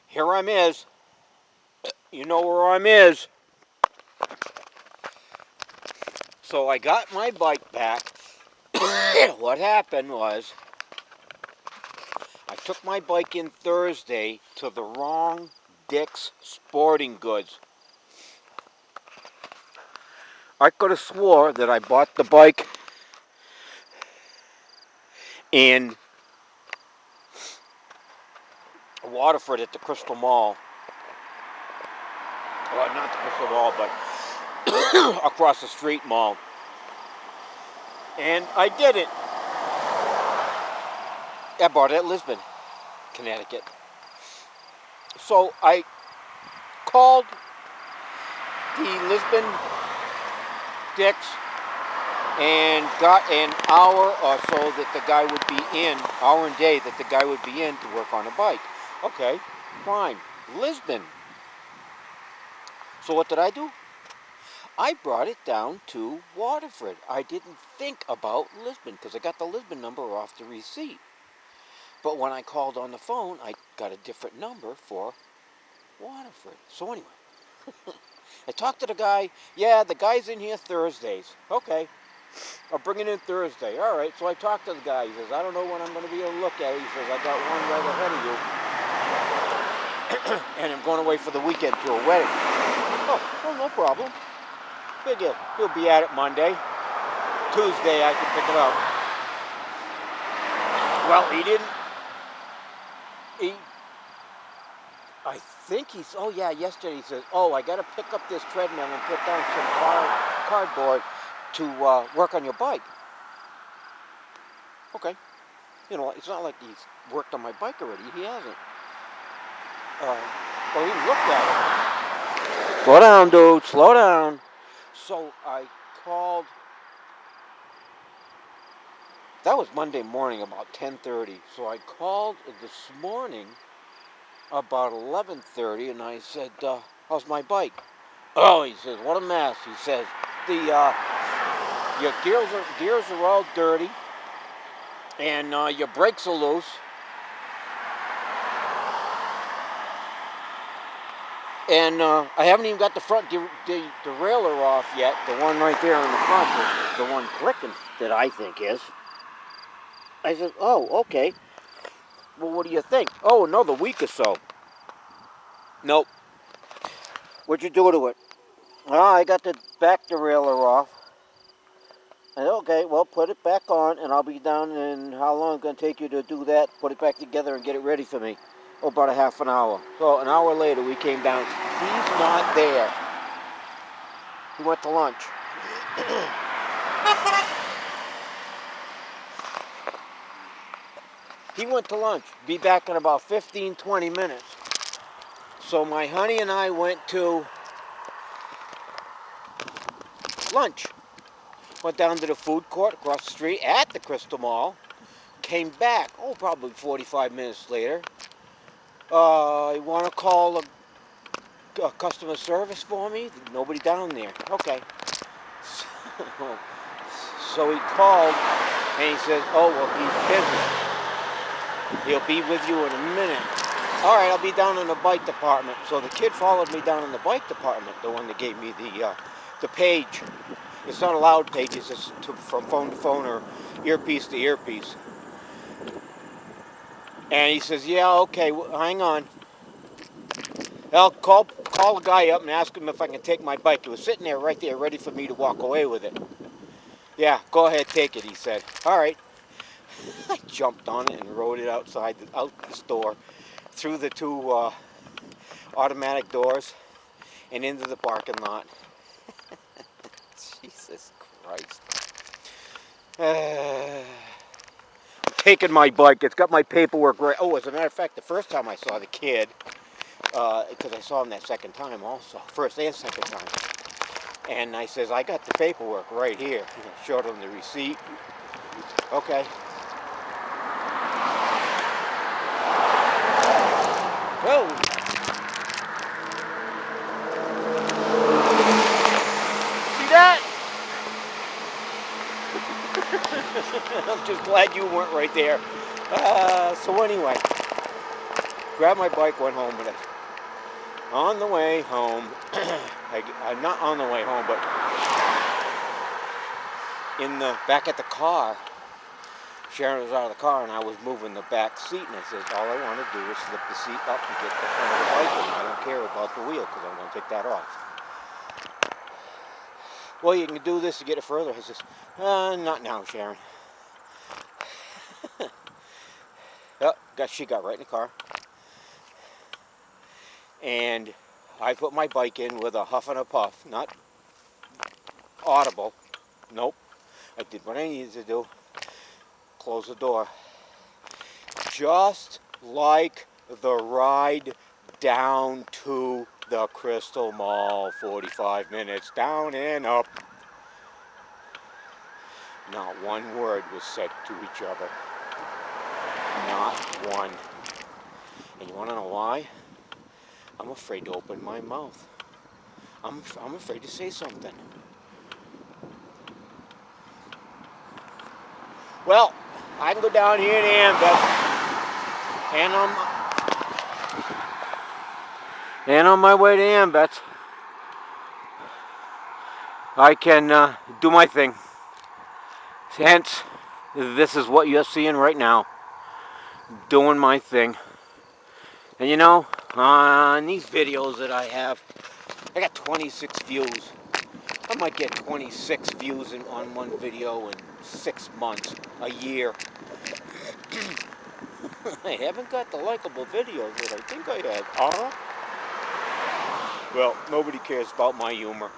here I'm is. You know where I'm is. So I got my bike back. What happened was I took my bike in Thursday to the wrong Dick's Sporting Goods. I could have swore that I bought the bike in Waterford at the Crystal Mall. Well, not the Crystal Mall, but across the street mall. And I did it. I bought it at Lisbon, Connecticut. So I called the Lisbon Dick's and got an hour or so that the guy would be in, hour and day that the guy would be in to work on a bike. Okay, fine. Lisbon. So what did I do? I brought it down to Waterford. I didn't think about Lisbon because I got the Lisbon number off the receipt. But when I called on the phone, I got a different number for Waterford. So anyway, I talked to the guy. Yeah, the guy's in here Thursdays. Okay, I'll bring it in Thursday. All right, so I talked to the guy. He says, I don't know when I'm going to be able to look at it. He says, I got one right ahead of you. And I'm going away for the weekend to a wedding. Oh, well, no problem. Figure he'll be at it Monday. Tuesday I can pick it up. Well, he didn't. I think oh yeah, yesterday he says, oh, I got to pick up this treadmill and put down some cardboard to work on your bike. Okay. You know, it's not like he's worked on my bike already. He hasn't. Well, he looked at it. Slow down, dude. Slow down. So I called. That was Monday morning, about 10:30. So I called this morning about 11:30, and I said, how's my bike? Oh, he says, what a mess. He says, your gears are all dirty, and your brakes are loose. And I haven't even got the front derailleur off yet, the one right there in the front, the one clicking that I think is. I said, oh, okay. Well, what do you think? Oh, another week or so. Nope. What'd you do to it? Oh, I got the back derailleur off. I said, okay, well, put it back on, and I'll be down in how long it's going to take you to do that, put it back together and get it ready for me. Oh, about a half an hour. So an hour later, we came down. He's not there. He went to lunch. He went to lunch. Be back in about 15, 20 minutes. So my honey and I went to lunch. Went down to the food court across the street at the Crystal Mall. Came back, probably 45 minutes later. You want to call a customer service for me? Nobody down there. Okay. So he called, and he says, oh, well, he's busy. He'll be with you in a minute. All right, I'll be down in the bike department. So the kid followed me down in the bike department, the one that gave me the page. It's not a loud page, it's just from phone to phone or earpiece to earpiece. And he says, yeah, okay, hang on. I'll call the guy up and ask him if I can take my bike. He was sitting there right there ready for me to walk away with it. Yeah, go ahead, take it, he said. All right. I jumped on it and rode it out the store, through the two automatic doors, and into the parking lot. Jesus Christ. Taking my bike. It's got my paperwork right. Oh, as a matter of fact, the first time I saw the kid, because I saw him that second time also, first and second time, and I says, I got the paperwork right here. I showed him the receipt. Okay. Whoa. See that? I'm just glad you weren't right there. So anyway, grabbed my bike, went home, but on the way home, I'm not on the way home, but in the back at the car, Sharon was out of the car, and I was moving the back seat, and I said, all I want to do is slip the seat up and get the front of the bike in. I don't care about the wheel, because I'm going to take that off. Well, you can do this to get it further. I says, not now, Sharon. Oh, she got right in the car. And I put my bike in with a huff and a puff, not audible. Nope. I did what I needed to do. Close the door. Just like the ride down to the Crystal Mall, 45 minutes down and up. Not one word was said to each other. Not one. And you want to know why? I'm afraid to open my mouth. I'm afraid to say something. Well, I can go down here to Ambeth, and on my way to Ambeth, I can do my thing. Hence, this is what you're seeing right now. Doing my thing. And you know, on these videos that I have, I got 26 views. I might get 26 views on one video in 6 months, a year. I haven't got the likable videos that I think I had. Well, nobody cares about my humor.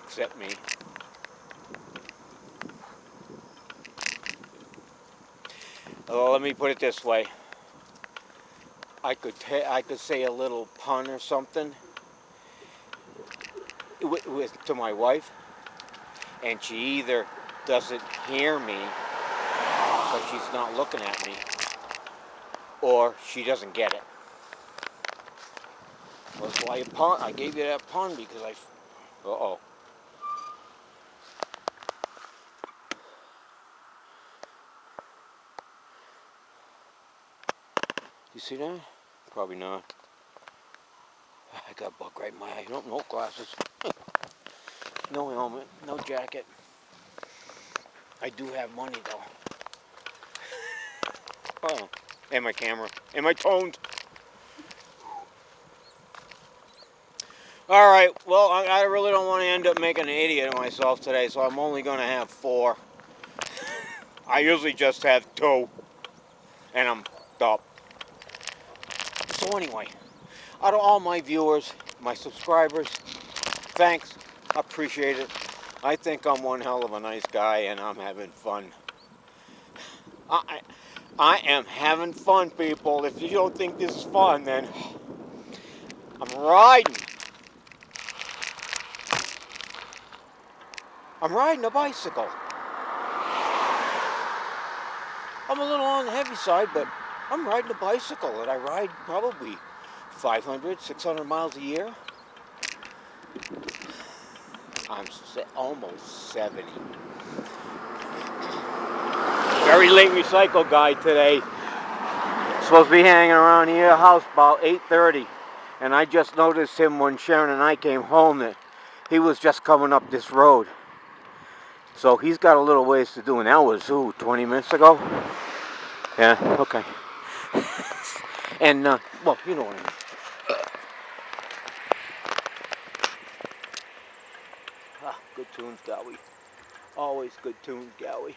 Except me. Well, let me put it this way. I could say a little pun or something to my wife, and she either doesn't hear me because she's not looking at me, or she doesn't get it. Well, that's why I gave you that pun, because uh-oh. You see that? Probably not. I got a bug right in my eye. No glasses. No helmet. No jacket. I do have money, though. Oh, and my camera. And my tones. Alright, well, I really don't want to end up making an idiot of myself today, so I'm only going to have 4. I usually just have 2. And I'm up. So anyway, out of all my viewers, my subscribers, thanks. I appreciate it. I think I'm one hell of a nice guy, and I'm having fun. I am having fun, people. If you don't think this is fun, then I'm riding. I'm riding a bicycle. I'm a little on the heavy side, but I'm riding a bicycle, and I ride probably 500, 600 miles a year. I'm almost 70. Very late recycle guy today. Supposed to be hanging around your house about 8:30. And I just noticed him when Sharon and I came home that he was just coming up this road. So he's got a little ways to do, and that was, 20 minutes ago? Yeah, okay. And, well, you know what I mean. Good tunes, Gowie. Always good tunes, Gowie.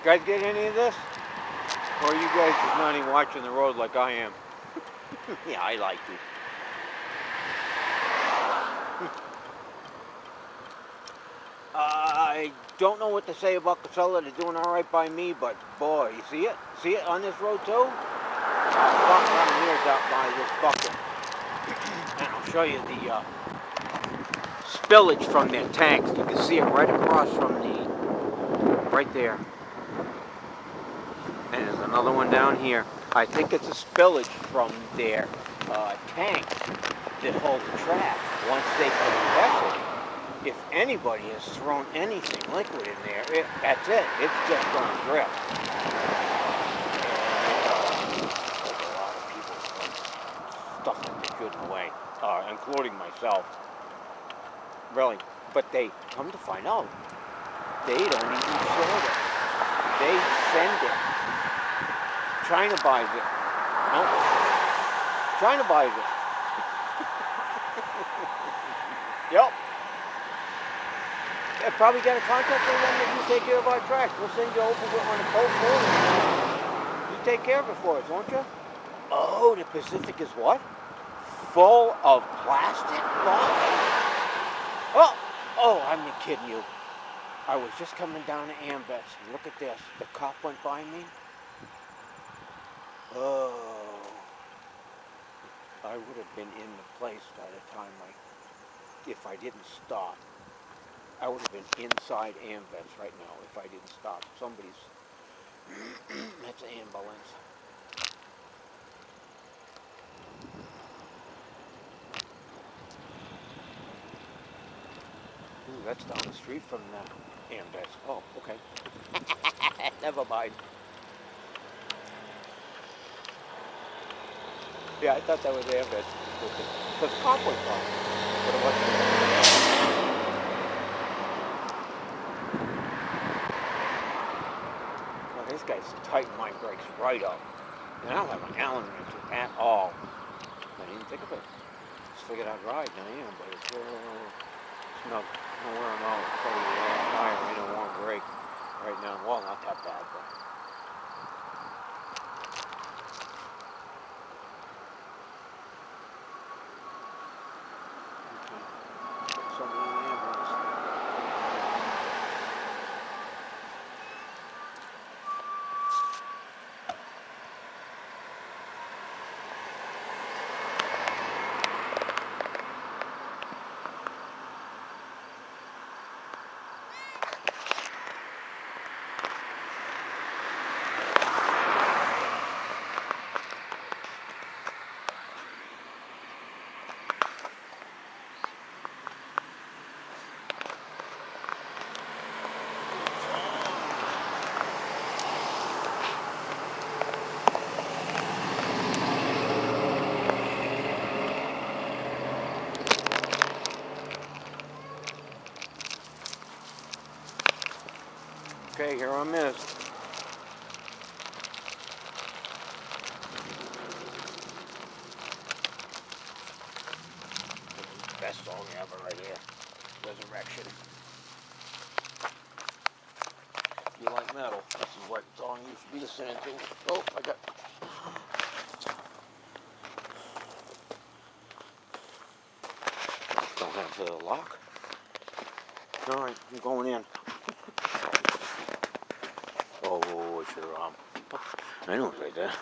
You guys get any of this? Or are you guys just not even watching the road like I am? Yeah, I like to. I don't know what to say about Casella. They're doing all right by me, but boy, you see it? See it on this road too? Spot down here down by this bucket. And I'll show you the spillage from their tanks. You can see it right across from right there. And there's another one down here. I think it's a spillage from their tanks that hold the trash. Once they compress it, if anybody has thrown anything liquid in there, that's it. It's just going to drip. And a lot of people stuff that they shouldn't away, including myself. Really. But they come to find out, they don't even sort it. They send it. China buys it. No. China buys it. Yep. Yeah, probably got a contact with them that you take care of our trash. We'll send you over on a boat for it. You take care of it for us, won't you? Oh, the Pacific is what? Full of plastic bottles? Oh, I'm not kidding you. I was just coming down to Ambets, and look at this. The cop went by me. Oh, I would have been in the place by the time if I didn't stop. I would have been inside Ambets right now if I didn't stop. Somebody's, that's an ambulance. Ooh, that's down the street from the Ambets. Oh, okay. Never mind. Yeah, I thought that was Ambets. Because the cop was on. But it wasn't. Well, this guy's tightened my brakes right up. And I don't have an Allen wrench at all. I didn't think of it. Just figured I'd ride, and I am, but it's snug. I'm wearing them out. Probably the last tire in a warm brake right now. Well, not that bad, but. Okay. So many ambulance. Okay, here I is. Best song ever right here. Resurrection. If you like metal, this is what song you should be listening to. Oh, I got... Don't have the lock. Alright, I'm going in. Oh, I should have... I know it's right there.